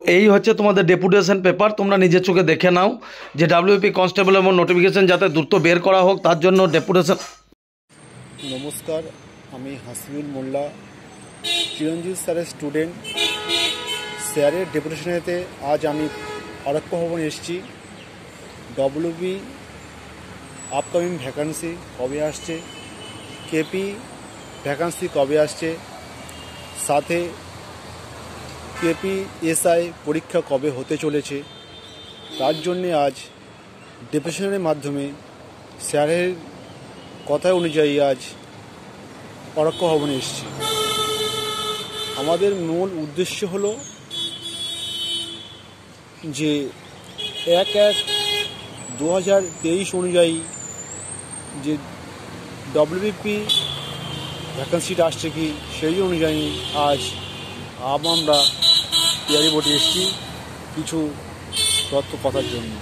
এই হচ্ছে তোমাদের ডেপুটেশন পেপার, তোমরা নিজের চোখে দেখে নাও যে ডাব্লিউপি কনস্টেবল এবং নোটিফিকেশন যাতে দ্রুত বের করা হোক তার জন্য ডেপুটেশন। নমস্কার, আমি হাসিবুল মোল্লা, চিরঞ্জিত স্যারের স্টুডেন্ট। স্যারের ডেপুটেশনেতে আজ আমি আরক্ষ ভবনে এসেছি। ডব্লিউবি আপকামিং ভ্যাকান্সি কবে আসছে, কেপি ভ্যাকান্সি কবে আসছে, সাথে কেপি এসআই পরীক্ষা কবে হতে চলেছে, তার জন্যে আজ ডেপুটেশনের মাধ্যমে স্যারের কথা অনুযায়ী আজ আরক্ষ ভবনে এসেছি। আমাদের মূল উদ্দেশ্য হলো যে 1/1/2023 অনুযায়ী যে ডব্লিউবিপি ভ্যাকান্সিটা আসছে কি সেই অনুযায়ী আজ আমরা পিআরই বোর্ডে এসেছি কিছু তথ্য কথার জন্য।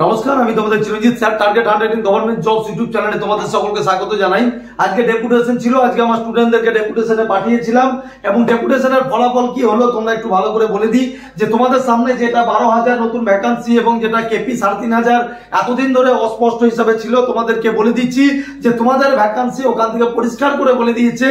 নমস্কার, আমি তোমাদের Chiranjit sir, target 100 in government jobs YouTube চ্যানেলে তোমাদের সকলকে স্বাগত জানাই। আজকে ডেপুটেশন ছিল, আজকে আমার স্টুডেন্টদেরকে ডেপুটেশনে পাঠিয়েছিলাম এবং ডেপুটেশনের ফলাফল কি হলো তোমরা একটু ভালো করে বলে দিই। যে তোমাদের সামনে যেটা 12,000 নতুন ভ্যাকান্সি এবং যেটা কেপি 3,500 এতদিন ধরে অস্পষ্ট হিসাবে ছিল, তোমাদেরকে বলে দিচ্ছি যে তোমাদের ভ্যাকান্সি ওখান থেকে পরিষ্কার করে বলে দিয়েছে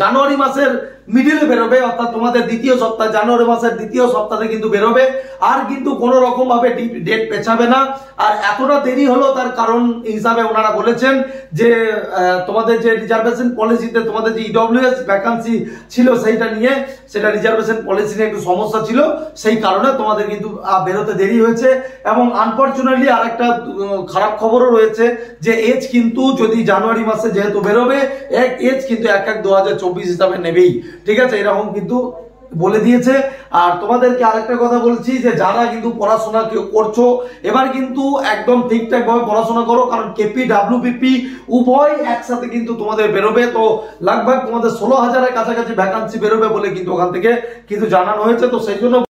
জানুয়ারি মাসের মিডিলে বেরোবে, অর্থাৎ তোমাদের দ্বিতীয় সপ্তাহ, জানুয়ারি মাসের দ্বিতীয় সপ্তাহে কিন্তু বেরোবে। আর কিন্তু কোনো রকম ভাবে ডেট পেছাবে না। আর এতটা দেরি হলো তার কারণ হিসাবে ওনারা বলেছেন যে তোমাদের যে রিজার্ভেশন পলিসিতে তোমাদের যে ইডব্লিউএস ভ্যাকান্সি ছিল সেইটা নিয়ে, সেটা রিজার্ভেশন পলিসি নিয়ে একটু সমস্যা ছিল, সেই কারণে তোমাদের কিন্তু বেরোতে দেরি হয়েছে। এবং আনফরচুনেটলি আরেকটা খারাপ খবরও রয়েছে যে এজ কিন্তু যদি জানুয়ারি মাসে যেহেতু বেরোবে, এজ কিন্তু 1/1/2024 হিসাবে নেবেই, ঠিক আছে, এরকম কিন্তু বলে দিয়েছে। আর তোমাদেরকে আরেকটা কথা বলছি যে যারা কিন্তু পড়াশোনা কেউ করছো, এবার কিন্তু একদম ঠিকঠাক ভাবে পড়াশোনা করো, কারণ কেপি ডাব্লিউবিপি উভয় একসাথে কিন্তু তোমাদের বেরোবে। তো লাগভাগ তোমাদের 16,000-এর কাছাকাছি ভ্যাকান্সি বেরোবে বলে কিন্তু ওখান থেকে কিন্তু জানানো হয়েছে। তো সেই জন্য